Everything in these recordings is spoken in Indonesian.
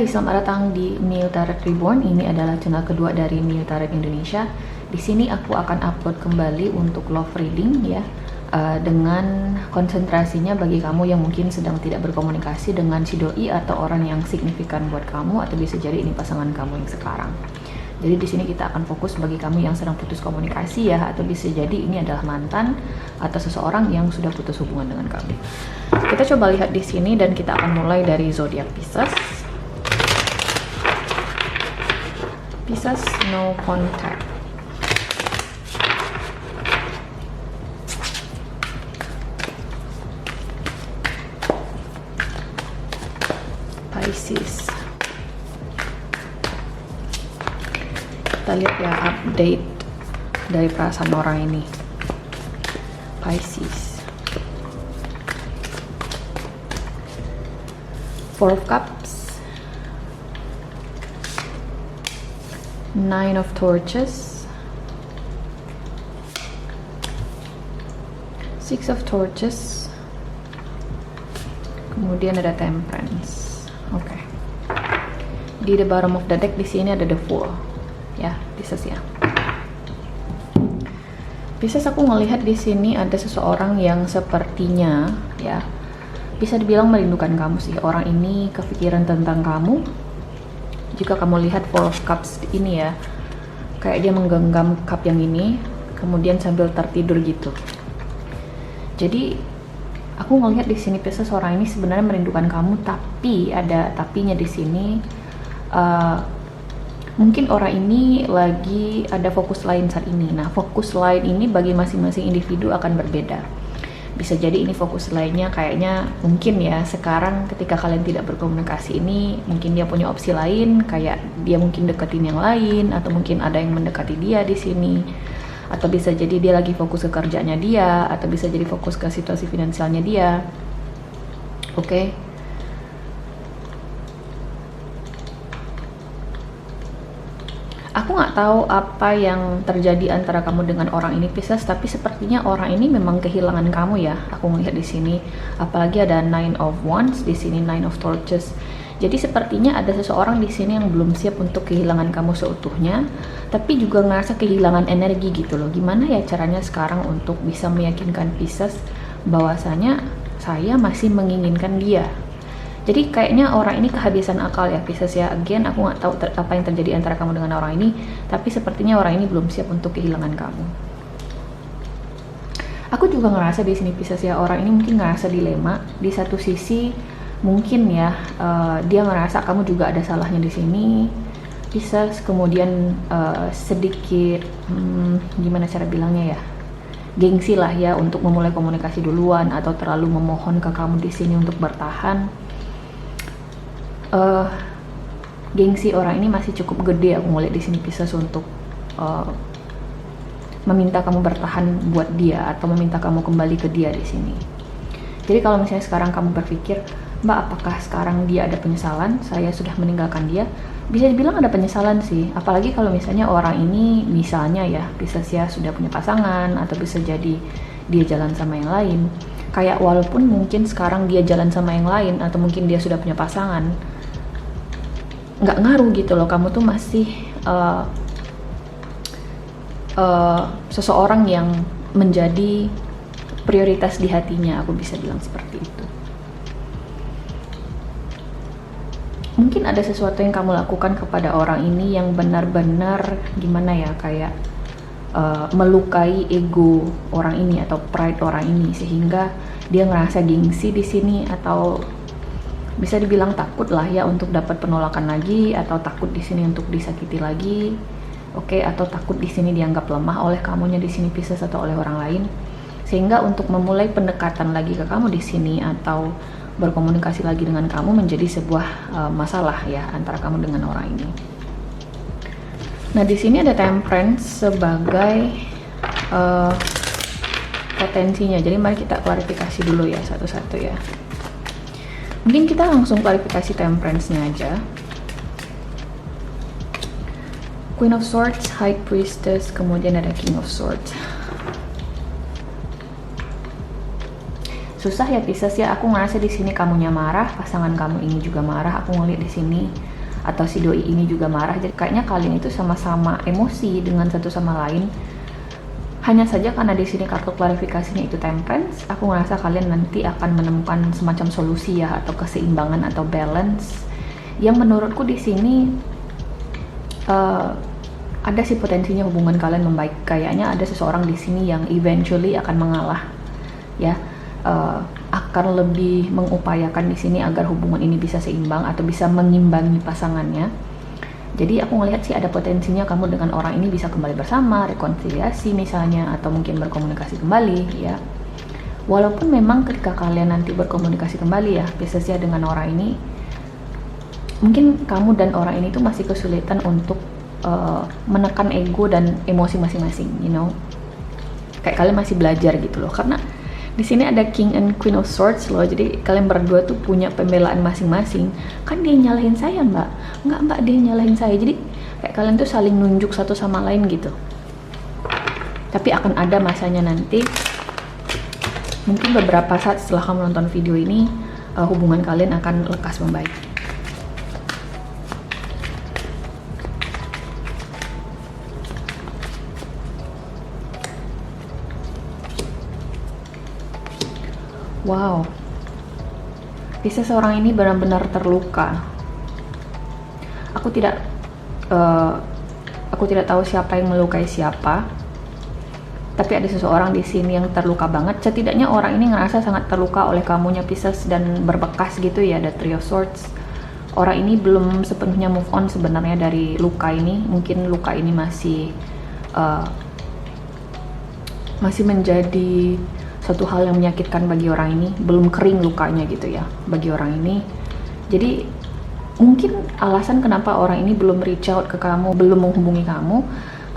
Hai, selamat datang di Mio Tarot Reborn. Ini adalah channel kedua dari Mio Tarot Indonesia. Di sini aku akan upload kembali untuk love reading ya, dengan konsentrasinya bagi kamu yang mungkin sedang tidak berkomunikasi dengan si doi atau orang yang signifikan buat kamu, atau bisa jadi ini pasangan kamu yang sekarang. Jadi di sini kita akan fokus bagi kamu yang sedang putus komunikasi ya, atau bisa jadi ini adalah mantan atau seseorang yang sudah putus hubungan dengan kamu. Kita coba lihat di sini dan kita akan mulai dari zodiak Pisces. Pisces, no contact. Pisces. Kita lihat ya update dari perasaan orang ini. Pisces. Four of Cups. Nine of Torches. Six of Torches. Kemudian ada Temperance. Oke. Di the bottom of the deck di sini ada the Fool. Ya, Pisces ya. Pisces, aku ngelihat di sini ada seseorang yang sepertinya ya bisa dibilang merindukan kamu sih. Orang ini kepikiran tentang kamu. Jika kamu lihat Four of Cups ini ya, kayak dia menggenggam cup yang ini, kemudian sambil tertidur gitu. Jadi aku ngelihat di sini Pisces, orang ini sebenarnya merindukan kamu, tapi ada tapinya di sini. Mungkin orang ini lagi ada fokus lain saat ini. Nah, fokus lain ini bagi masing-masing individu akan berbeda. Bisa jadi ini fokus lainnya kayaknya mungkin ya sekarang ketika kalian tidak berkomunikasi ini, mungkin dia punya opsi lain, kayak dia mungkin deketin yang lain, atau mungkin ada yang mendekati dia di sini, atau bisa jadi dia lagi fokus ke kerjanya dia, atau bisa jadi fokus ke situasi finansialnya dia. Oke. Aku nggak tahu apa yang terjadi antara kamu dengan orang ini Pisces, tapi sepertinya orang ini memang kehilangan kamu ya. Aku melihat di sini, apalagi ada Nine of Wands di sini, Nine of Torches. Jadi sepertinya ada seseorang di sini yang belum siap untuk kehilangan kamu seutuhnya, tapi juga ngerasa kehilangan energi gitu loh. Gimana ya caranya sekarang untuk bisa meyakinkan Pisces bahwasanya saya masih menginginkan dia. Jadi kayaknya orang ini kehabisan akal ya Pisces ya. Again, aku nggak tahu apa yang terjadi antara kamu dengan orang ini, tapi sepertinya orang ini belum siap untuk kehilangan kamu. Aku juga ngerasa di sini Pisces ya, orang ini mungkin ngerasa dilema. Di satu sisi mungkin ya dia ngerasa kamu juga ada salahnya di sini Pisces, kemudian sedikit gimana cara bilangnya ya, gengsi lah ya untuk memulai komunikasi duluan, atau terlalu memohon ke kamu di sini untuk bertahan. Gengsi orang ini masih cukup gede aku ngeliat di sini Pisces untuk meminta kamu bertahan buat dia, atau meminta kamu kembali ke dia di sini. Jadi kalau misalnya sekarang kamu berpikir, Mbak, apakah sekarang dia ada penyesalan? Saya sudah meninggalkan dia. Bisa dibilang ada penyesalan sih. Apalagi kalau misalnya orang ini misalnya ya Pisces ya sudah punya pasangan, atau bisa jadi dia jalan sama yang lain. Kayak walaupun mungkin sekarang dia jalan sama yang lain, atau mungkin dia sudah punya pasangan, nggak ngaruh gitu loh, kamu tuh masih seseorang yang menjadi prioritas di hatinya, aku bisa bilang seperti itu. Mungkin ada sesuatu yang kamu lakukan kepada orang ini yang benar-benar gimana ya, kayak melukai ego orang ini atau pride orang ini, sehingga dia ngerasa gengsi di sini, atau bisa dibilang takut lah ya untuk dapat penolakan lagi, atau takut di sini untuk disakiti lagi, atau takut di sini dianggap lemah oleh kamunya di sini Pisces, atau oleh orang lain, sehingga untuk memulai pendekatan lagi ke kamu di sini atau berkomunikasi lagi dengan kamu menjadi sebuah masalah ya antara kamu dengan orang ini. Nah, di sini ada Temperance sebagai potensinya. Jadi mari kita klarifikasi dulu ya satu-satu ya. Mungkin kita langsung klarifikasi Temperance-nya aja. Queen of Swords, High Priestess, kemudian ada King of Swords. Susah ya Pisces ya, aku ngerasa di sini kamunya marah, pasangan kamu ini juga marah. Aku ngeliat di sini atau si doi ini juga marah. Jadi kayaknya kalian itu sama-sama emosi dengan satu sama lain. Hanya saja karena di sini kartu klarifikasinya itu temperance, aku ngerasa kalian nanti akan menemukan semacam solusi ya, atau keseimbangan atau balance yang menurutku di sini ada sih potensinya hubungan kalian membaik. Kayaknya ada seseorang di sini yang eventually akan mengalah ya, akan lebih mengupayakan di sini agar hubungan ini bisa seimbang atau bisa mengimbangi pasangannya. Jadi aku ngelihat sih ada potensinya kamu dengan orang ini bisa kembali bersama, rekonsiliasi misalnya, atau mungkin berkomunikasi kembali ya. Walaupun memang ketika kalian nanti berkomunikasi kembali ya, Pisces ya, dengan orang ini, mungkin kamu dan orang ini tuh masih kesulitan untuk menekan ego dan emosi masing-masing, you know. Kayak kalian masih belajar gitu loh, karena di sini ada King and Queen of Swords loh. Jadi kalian berdua tuh punya pembelaan masing-masing. Kan dia nyalahin saya mbak, nggak mbak, dia nyalahin saya. Jadi kayak kalian tuh saling nunjuk satu sama lain gitu. Tapi akan ada masanya nanti, mungkin beberapa saat setelah kamu nonton video ini, hubungan kalian akan lekas membaik. Wow, bisa seorang ini benar-benar terluka. Aku tidak tahu siapa yang melukai siapa, tapi ada seseorang di sini yang terluka banget. Setidaknya orang ini ngerasa sangat terluka oleh kamunya Pisces dan berbekas gitu ya. Ada Three of Swords. Orang ini belum sepenuhnya move on sebenarnya dari luka ini. Mungkin luka ini masih menjadi suatu hal yang menyakitkan bagi orang ini, belum kering lukanya gitu ya bagi orang ini. Jadi mungkin alasan kenapa orang ini belum reach out ke kamu, belum menghubungi kamu,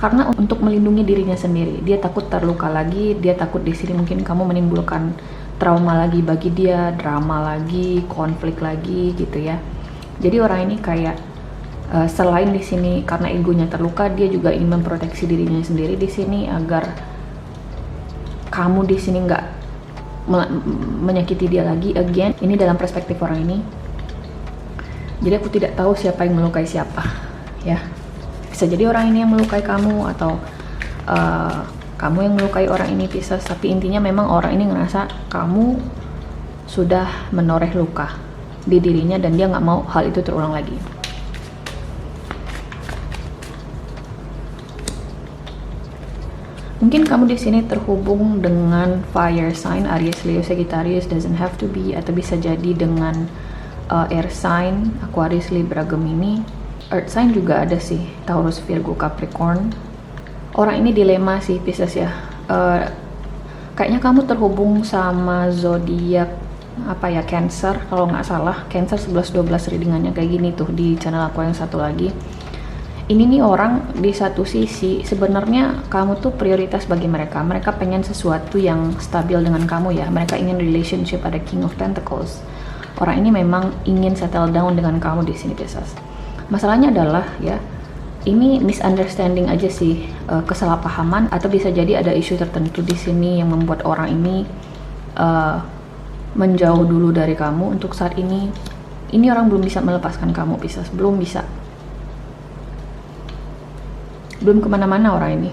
karena untuk melindungi dirinya sendiri. Dia takut terluka lagi, dia takut di sini mungkin kamu menimbulkan trauma lagi bagi dia, drama lagi, konflik lagi gitu ya. Jadi orang ini kayak selain di sini karena egonya terluka, dia juga ingin memproteksi dirinya sendiri di sini agar kamu di sini nggak menyakiti dia lagi. Again, ini dalam perspektif orang ini. Jadi aku tidak tahu siapa yang melukai siapa, ya. Bisa jadi orang ini yang melukai kamu atau kamu yang melukai orang ini, Pisces. Tapi intinya memang orang ini ngerasa kamu sudah menoreh luka di dirinya dan dia nggak mau hal itu terulang lagi. Mungkin kamu di sini terhubung dengan fire sign, Aries, Leo, Sagittarius, doesn't have to be, atau bisa jadi dengan air sign, Aquarius, Libra, Gemini. Earth sign juga ada sih, Taurus, Virgo, Capricorn. Orang ini dilema sih Pisces ya. Kayaknya kamu terhubung sama zodiak apa ya, Cancer kalau nggak salah. Cancer 11-12 readingannya kayak gini tuh di channel aku yang satu lagi. Ini nih orang di satu sisi sebenarnya kamu tuh prioritas bagi mereka. Mereka pengen sesuatu yang stabil dengan kamu ya. Mereka ingin relationship, ada King of Pentacles. Orang ini memang ingin settle down dengan kamu di sini Pisces. Masalahnya adalah ya, ini misunderstanding aja sih, kesalahpahaman, atau bisa jadi ada isu tertentu di sini yang membuat orang ini menjauh dulu dari kamu untuk saat ini. Ini orang belum bisa melepaskan kamu Pisces, belum bisa. Belum kemana-mana orang ini.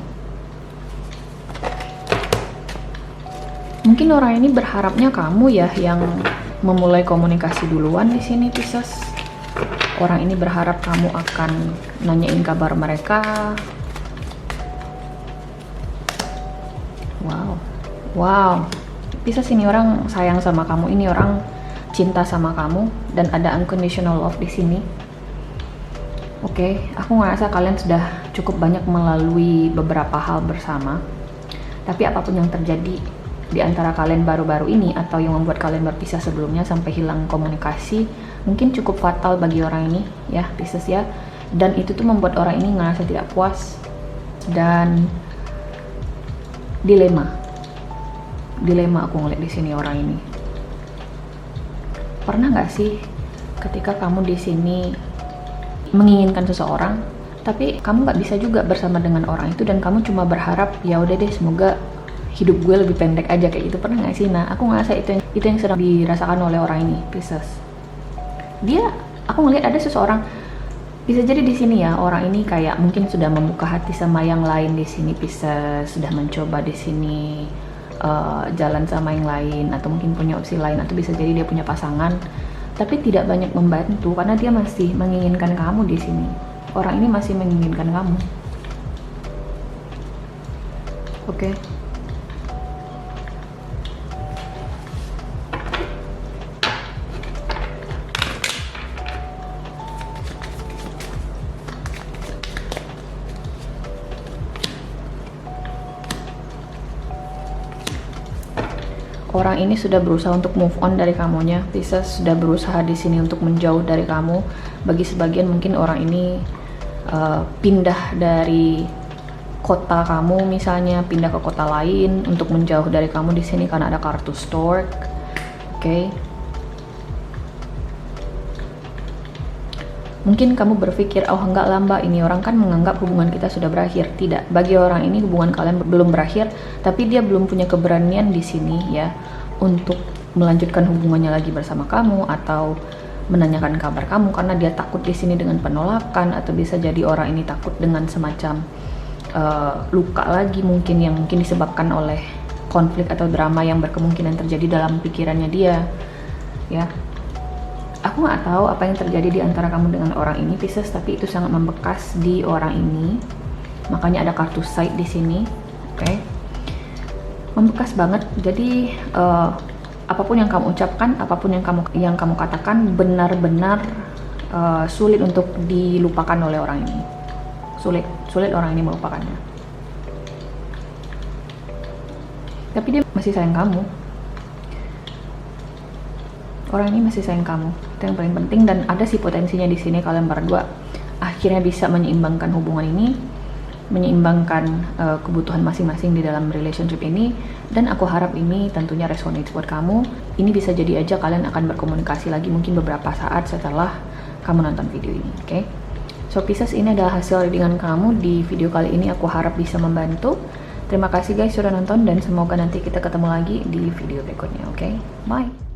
Mungkin orang ini berharapnya kamu ya yang memulai komunikasi duluan di sini Pisces. Orang ini berharap kamu akan nanyain kabar mereka. Wow. Pisces, ini orang sayang sama kamu. Ini orang cinta sama kamu dan ada unconditional love di sini. Oke, aku ngerasa kalian sudah cukup banyak melalui beberapa hal bersama. Tapi apapun yang terjadi di antara kalian baru-baru ini atau yang membuat kalian berpisah sebelumnya sampai hilang komunikasi, mungkin cukup fatal bagi orang ini ya Pisces ya. Dan itu tuh membuat orang ini ngerasa tidak puas dan dilema aku ngeliat di sini orang ini. Pernah nggak sih ketika kamu di sini menginginkan seseorang, tapi kamu nggak bisa juga bersama dengan orang itu dan kamu cuma berharap ya udah deh semoga hidup gue lebih pendek aja kayak gitu. Pernah nggak sih? Nah, aku ngerasa itu yang sedang dirasakan oleh orang ini Pisces. Aku ngelihat ada seseorang Bisa jadi di sini ya, orang ini kayak mungkin sudah membuka hati sama yang lain di sini, bisa sudah mencoba di sini jalan sama yang lain, atau mungkin punya opsi lain, atau bisa jadi dia punya pasangan, tapi tidak banyak membantu karena dia masih menginginkan kamu di sini. Orang ini masih menginginkan kamu. Oke. Orang ini sudah berusaha untuk move on dari kamunya. Pisces sudah berusaha di sini untuk menjauh dari kamu. Bagi sebagian mungkin orang ini pindah dari kota kamu, misalnya pindah ke kota lain untuk menjauh dari kamu di sini karena ada kartu stork. Oke. Mungkin kamu berpikir, oh enggak lah mbak, ini orang kan menganggap hubungan kita sudah berakhir. Tidak, bagi orang ini hubungan kalian belum berakhir, tapi dia belum punya keberanian di sini ya untuk melanjutkan hubungannya lagi bersama kamu atau menanyakan kabar kamu karena dia takut di sini dengan penolakan, atau bisa jadi orang ini takut dengan semacam luka lagi mungkin yang mungkin disebabkan oleh konflik atau drama yang berkemungkinan terjadi dalam pikirannya dia ya. Aku nggak tahu apa yang terjadi di antara kamu dengan orang ini Pisces, tapi itu sangat membekas di orang ini. Makanya ada kartu side di sini, oke? Membekas banget. Jadi apapun yang kamu ucapkan, apapun yang kamu katakan, benar-benar sulit untuk dilupakan oleh orang ini. Sulit orang ini melupakannya. Tapi dia masih sayang kamu. Orang ini masih sayang kamu, itu yang paling penting. Dan ada sih potensinya di sini kalian berdua akhirnya bisa menyeimbangkan hubungan ini, menyeimbangkan kebutuhan masing-masing di dalam relationship ini. Dan aku harap ini tentunya resonate buat kamu. Ini bisa jadi aja kalian akan berkomunikasi lagi mungkin beberapa saat setelah kamu nonton video ini, oke? So Pisces, ini adalah hasil readingan kamu di video kali ini. Aku harap bisa membantu. Terima kasih guys sudah nonton, dan semoga nanti kita ketemu lagi di video berikutnya, oke? Bye!